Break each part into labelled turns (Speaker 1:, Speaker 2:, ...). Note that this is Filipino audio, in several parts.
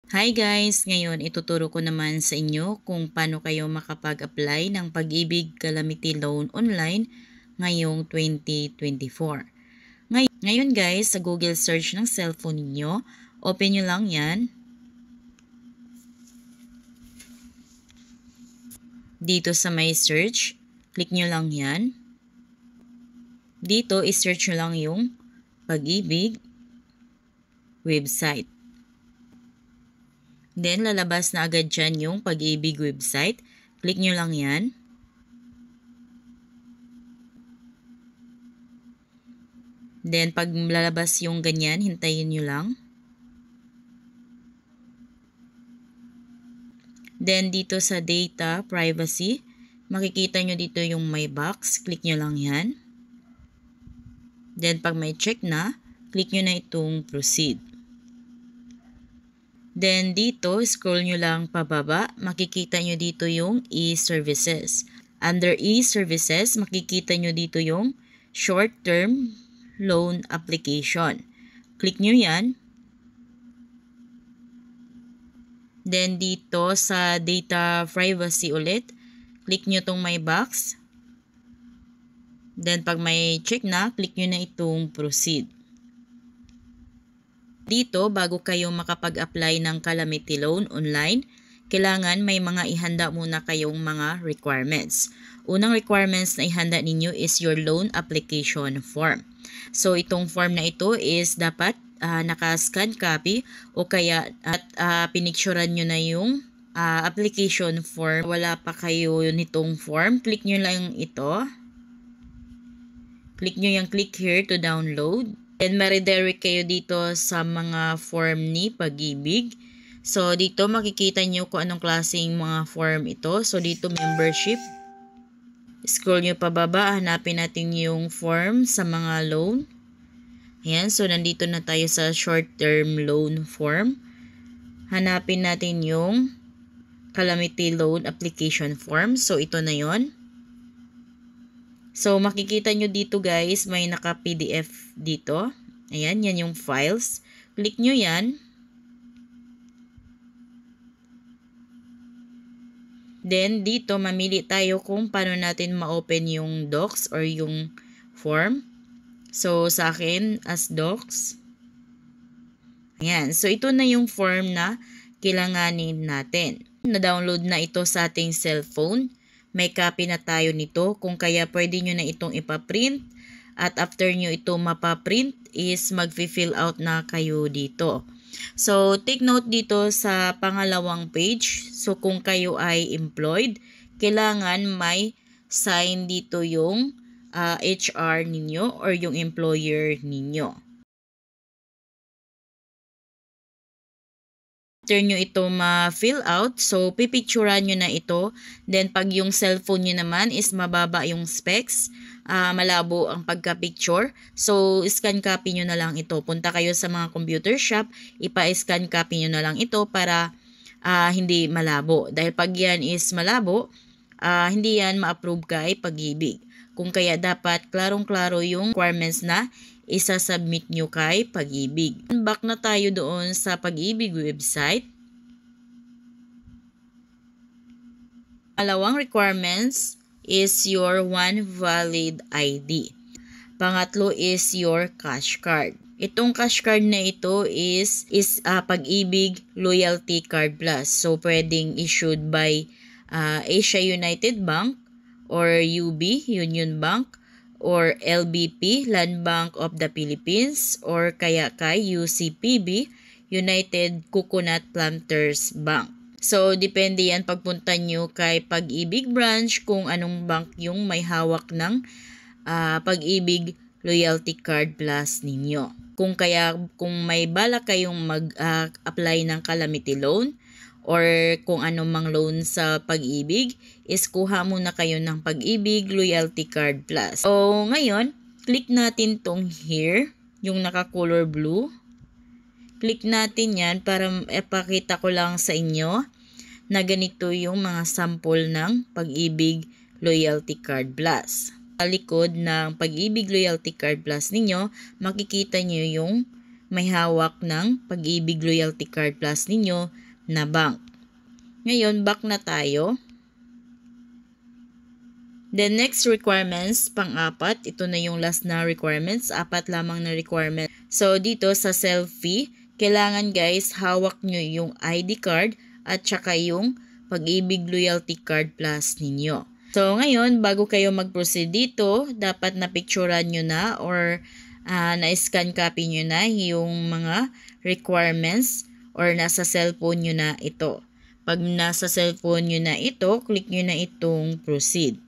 Speaker 1: Hi guys! Ngayon ituturo ko naman sa inyo kung paano kayo makapag-apply ng Pag-ibig Calamity Loan online ngayong 2024. Ngayon guys, sa Google search ng cellphone niyo, open nyo lang yan. Dito sa may search, click nyo lang yan. Dito, i-search nyo lang yung Pag-ibig website. Then, lalabas na agad dyan yung Pag-ibig website. Click nyo lang yan. Then, pag lalabas yung ganyan, hintayin nyo lang. Then, dito sa data, privacy, makikita nyo dito yung may box. Click nyo lang yan. Then, pag may check na, click nyo na itong proceed. Then, dito, scroll nyo lang pababa, makikita nyo dito yung e-services. Under e-services, makikita nyo dito yung short-term loan application. Click nyo yan. Then, dito sa data privacy ulit, click nyo itong may box. Then, pag may check na, click nyo na itong proceed. Dito, bago kayo makapag-apply ng Calamity Loan online, kailangan may mga ihanda muna kayong mga requirements. Unang requirements na ihanda ninyo is your loan application form. So, itong form na ito is dapat naka-scan copy o kaya at pinicturean nyo na yung application form. Wala pa kayo nitong form, click nyo lang ito. Click nyo yung click here to download. Then, ma-redirect kayo dito sa mga form ni Pag-ibig. So, dito makikita nyo kung anong klaseng mga form ito. So, dito membership. Scroll nyo pababa, hanapin natin yung form sa mga loan. Ayan, so nandito na tayo sa short-term loan form. Hanapin natin yung Calamity Loan Application Form. So, ito na yon. So, makikita nyo dito guys, may naka-PDF dito. Ayan, yan yung files. Click nyo yan. Then, dito, mamili tayo kung paano natin ma-open yung docs or yung form. So, sa akin, as docs. Ayan, so ito na yung form na kailanganin natin. Na-download na ito sa ating cellphone. May copy na tayo nito, kung kaya pwede nyo na itong ipaprint at after nyo ito mapaprint is mag-fill out na kayo dito. So, take note dito sa pangalawang page. So, kung kayo ay employed, kailangan may sign dito yung HR ninyo or yung employer ninyo. After nyo ito ma-fill out, so pipicturean nyo na ito. Then pag yung cellphone nyo naman is mababa yung specs, malabo ang pagka-picture. So scan copy nyo na lang ito. Punta kayo sa mga computer shop, ipa-scan copy nyo na lang ito para hindi malabo. Dahil pag yan is malabo, hindi yan ma-approve kay Pag-ibig. Kung kaya dapat klarong-klaro yung requirements na isa-submit nyo kay Pag-ibig. Back na tayo doon sa Pag-ibig website. Palawang requirements is your one valid ID. Pangatlo is your cash card. Itong cash card na ito is Pag-ibig Loyalty Card Plus. So, pwedeng issued by Asia United Bank or UB, Union Bank, or LBP, Land Bank of the Philippines, or kaya kay UCPB, United Coconut Planters Bank. So, depende yan pagpunta nyo kay Pag-ibig branch kung anong bank yung may hawak ng Pag-ibig Loyalty Card Plus ninyo. Kung may bala kayong mag-apply ng Calamity Loan, or kung anumang loan sa Pag-ibig, is kuha muna kayo ng Pag-ibig Loyalty Card Plus. So, ngayon, click natin tong here, yung naka-color blue. Click natin yan para ipakita ko lang sa inyo na ganito yung mga sample ng Pag-ibig Loyalty Card Plus. Sa likod ng Pag-ibig Loyalty Card Plus ninyo, makikita nyo yung may hawak ng Pag-ibig Loyalty Card Plus ninyo na bank. Ngayon, back na tayo. The next requirements, pang-apat, ito na yung last na requirements, 4 lamang na requirements. So, dito sa selfie, kailangan guys, hawak nyo yung ID card at saka yung Pag-ibig Loyalty Card Plus ninyo. So, ngayon, bago kayo mag-proceed dito, dapat na-picturean nyo na or na-scan copy nyo na yung mga requirements or nasa cellphone nyo na ito. Pag nasa cellphone nyo na ito, click nyo na itong proceed.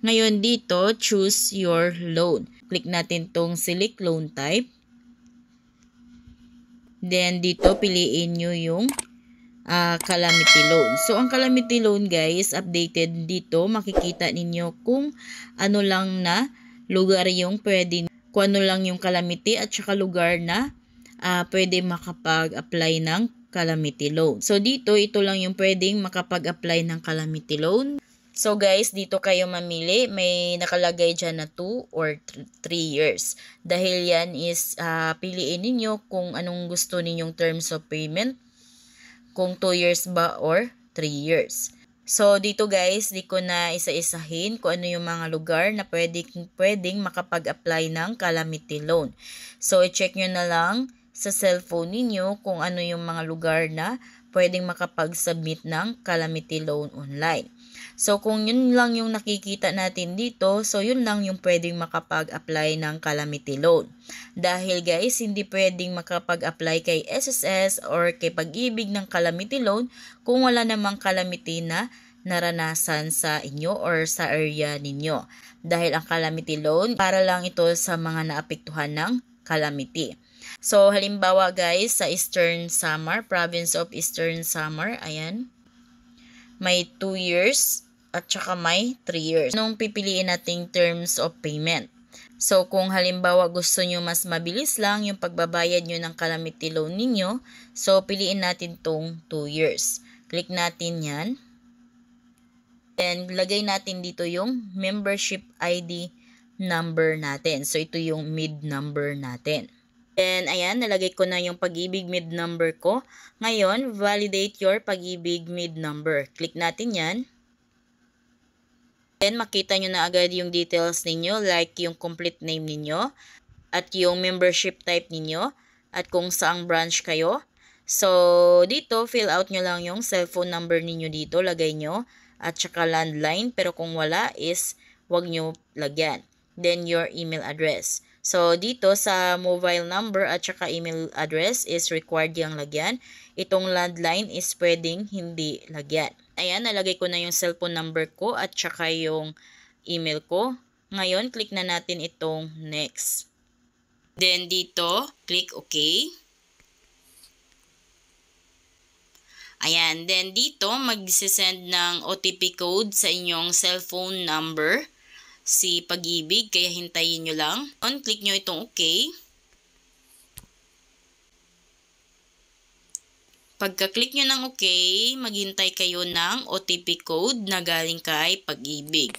Speaker 1: Ngayon dito, choose your loan. Click natin tong select loan type. Then dito, piliin nyo yung calamity loan. So, ang calamity loan guys, updated dito. Makikita ninyo kung ano lang na lugar yung pwede, kung ano lang yung calamity at saka lugar na pwede makapag-apply ng calamity loan. So, dito, ito lang yung pwedeng makapag-apply ng calamity loan. So guys, dito kayo mamili. May nakalagay dyan na 2 or 3 years. Dahil yan is piliin ninyo kung anong gusto ninyong terms of payment. Kung 2 years ba or 3 years. So dito guys, di ko na isa-isahin kung ano yung mga lugar na pwedeng makapag-apply ng calamity loan. So i-check nyo na lang sa cellphone ninyo kung ano yung mga lugar na pwedeng makapag-submit ng calamity loan online. So, kung yun lang yung nakikita natin dito, so yun lang yung pwedeng makapag-apply ng calamity loan. Dahil guys, hindi pwedeng makapag-apply kay SSS or kay Pag-ibig ng calamity loan kung wala namang calamity na naranasan sa inyo or sa area ninyo. Dahil ang calamity loan, para lang ito sa mga naapektuhan ng calamity. So, halimbawa guys, sa Eastern Samar, province of Eastern Samar, ayan, may 2 years at saka may 3 years. Anong pipiliin nating terms of payment? So, kung halimbawa gusto nyo mas mabilis lang yung pagbabayad nyo ng calamity loan ninyo, so piliin natin tong 2 years. Click natin yan. Then, lagay natin dito yung membership ID number natin. So, ito yung MID number natin. Then, ayan, nalagay ko na yung Pag-ibig MID number ko. Ngayon, validate your Pag-ibig MID number. Click natin yan. Then, makita nyo na agad yung details ninyo, like yung complete name ninyo, at yung membership type ninyo, at kung saang branch kayo. So, dito, fill out nyo lang yung cellphone number ninyo dito, lagay nyo, at saka landline, pero kung wala is, wag nyo lagyan. Then, your email address. So, dito sa mobile number at saka email address is required yung lagyan. Itong landline is pwedeng hindi lagyan. Ayan, nalagay ko na yung cellphone number ko at saka yung email ko. Ngayon, click na natin itong next. Then, dito, click OK. Ayan, then dito, mag-send ng OTP code sa inyong cellphone number. Si Pag-ibig, kaya hintayin nyo lang. Click nyo itong OK. Pagka-click nyo ng OK, maghintay kayo ng OTP code na galing kay Pag-ibig.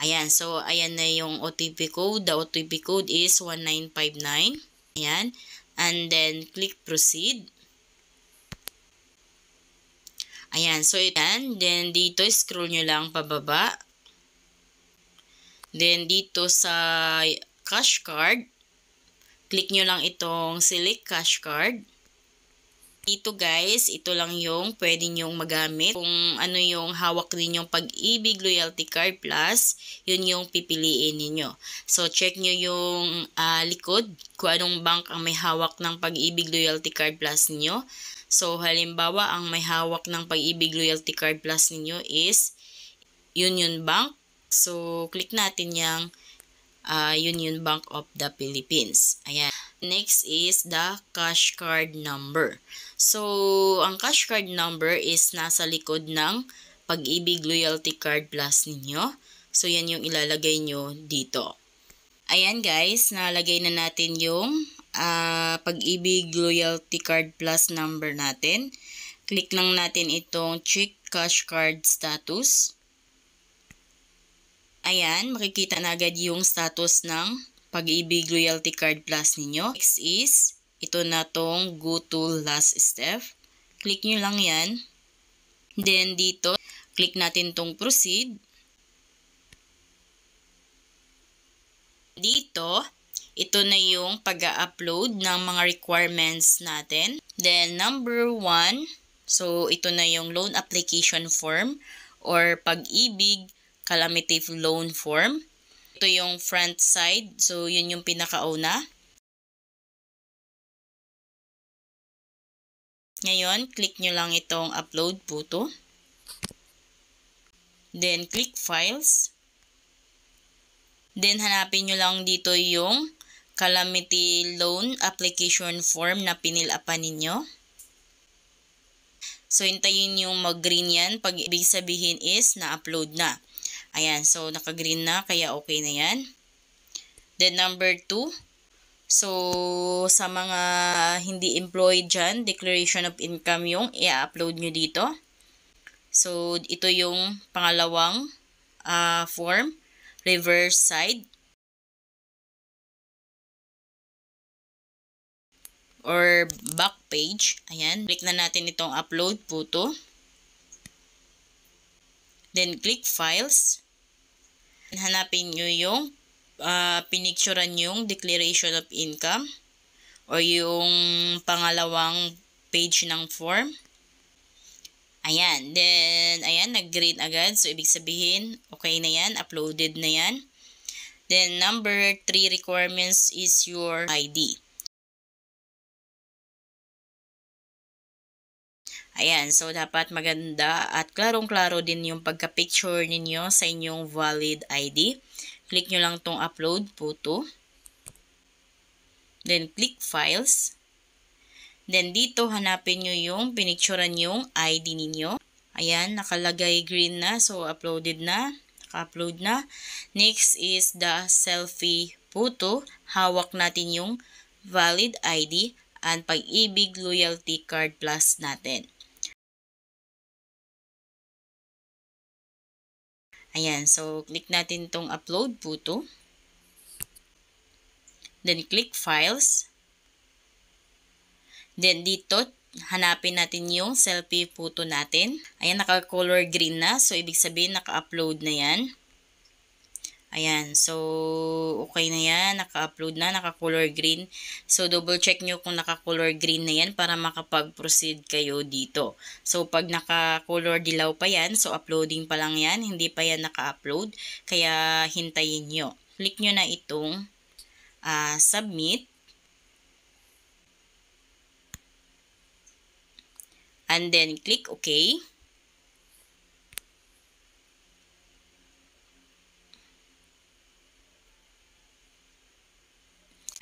Speaker 1: Ayan, so ayan na yung OTP code. The OTP code is 1959. Ayan, and then click proceed. Ayan, so ayan, then dito scroll nyo lang pababa. Then, dito sa cash card, click nyo lang itong select cash card. Dito guys, ito lang yung pwede nyong magamit. Kung ano yung hawak ninyong Pag-ibig Loyalty Card Plus, yun yung pipiliin ninyo. So, check nyo yung likod, kung anong bank ang may hawak ng Pag-ibig Loyalty Card Plus ninyo. So, halimbawa, ang may hawak ng Pag-ibig Loyalty Card Plus ninyo is Union Bank. So, click natin yung Union Bank of the Philippines. Ayan. Next is the cash card number. So, ang cash card number is nasa likod ng Pag-ibig Loyalty Card Plus ninyo. So, yan yung ilalagay nyo dito. Ayan guys, nalagay na natin yung Pag-ibig Loyalty Card Plus number natin. Click lang natin itong check cash card status. Ayan, makikita na agad yung status ng Pag-ibig Loyalty Card Plus ninyo. Next is, ito na tong go to last step. Click nyo lang yan. Then dito, click natin tong proceed. Dito, ito na yung pag-upload ng mga requirements natin. Then number 1, so ito na yung loan application form or Pag-ibig Calamity Loan Form. Ito yung front side, so yun yung pinakauna. Ngayon, click nyo lang itong upload photo. Then click files. Then hanapin nyo lang dito yung Calamity Loan Application Form na pinilapan ninyo. So, hintayin yung mag-green yan. Pag ibig sabihin is, na-upload na. Ayan, so naka-green na, kaya okay na yan. Then, number 2. So, sa mga hindi employed dyan, Declaration of Income yung i-upload nyo dito. So, ito yung pangalawang form, reverse side. Or back page. Ayan. Click na natin itong upload photo. Then click files. Hanapin nyo yung pinicturean yung declaration of income or yung pangalawang page ng form. Ayan. Then, ayan, nag-green agad. So, ibig sabihin, okay na yan. Uploaded na yan. Then, number 3 requirements is your ID. Ayan, so dapat maganda at klarong-klaro din yung pagka-picture ninyo sa inyong valid ID. Click nyo lang tong upload photo. Then click files. Then dito hanapin nyo yung pinicturean yung ID ninyo. Ayan, nakalagay green na, so uploaded na, naka-upload na. Next is the selfie photo. Hawak natin yung valid ID and Pag-ibig Loyalty Card Plus natin. Ayan, so click natin itong upload photo. Then click files. Then dito, hanapin natin yung selfie photo natin. Ayan, naka-color green na. So, ibig sabihin, naka-upload na yan. Ayan, so okay na yan. Naka-upload na, naka-color green. So, double check nyo kung naka-color green na yan para makapag-proceed kayo dito. So, pag naka-color dilaw pa yan, so uploading pa lang yan. Hindi pa yan naka-upload. Kaya, hintayin nyo. Click nyo na itong submit. And then, click OK.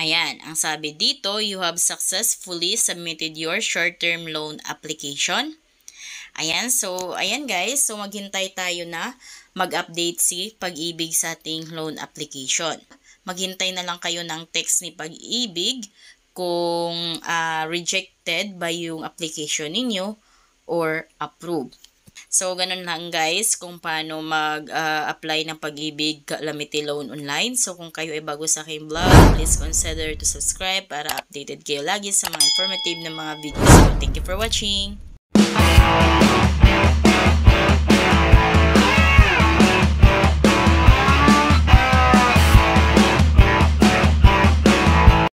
Speaker 1: Ayan, ang sabi dito, you have successfully submitted your short-term loan application. Ayan, so, ayan guys, so maghintay tayo na mag-update si Pag-ibig sa ating loan application. Maghintay na lang kayo ng text ni Pag-ibig kung rejected by yung application ninyo or approved. So, ganun lang guys kung paano mag-apply ng Pag-ibig Calamity Loan online. So, kung kayo ay bago sa aking vlog, please consider to subscribe para updated kayo lagi sa mga informative na mga videos. So, thank you for watching!